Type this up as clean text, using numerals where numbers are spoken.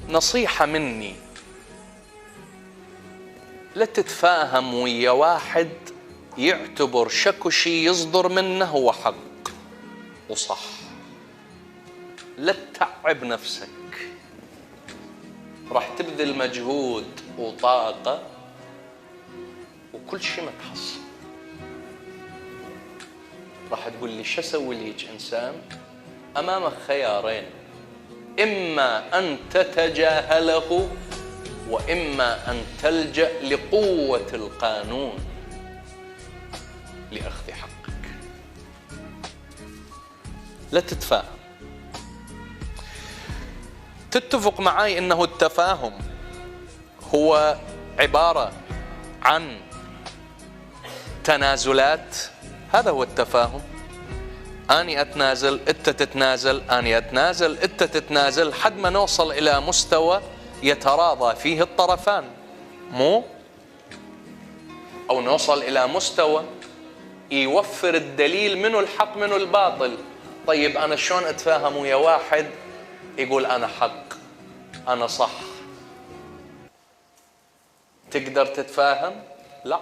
نصيحة مني، لا تتفاهم ويا واحد يعتبر شكو شي يصدر منه هو حق وصح. لا تتعب نفسك، راح تبذل مجهود وطاقة وكل شي ما تحصل. راح تقول لي شو اسوي ليك انسان؟ امامك خيارين، اما ان تتجاهله واما ان تلجأ لقوة القانون لاخذ حقك. لا تتفاهم. تتفق معي انه التفاهم هو عبارة عن تنازلات. هذا هو التفاهم. أني أتنازل، أنت تتنازل، أني أتنازل، أنت تتنازل، حد ما نوصل إلى مستوى يتراضى فيه الطرفان، مو أو نوصل إلى مستوى يوفر الدليل منه الحق منه الباطل. طيب أنا شلون أتفاهم ويا واحد يقول أنا حق أنا صح؟ تقدر تتفاهم؟ لا.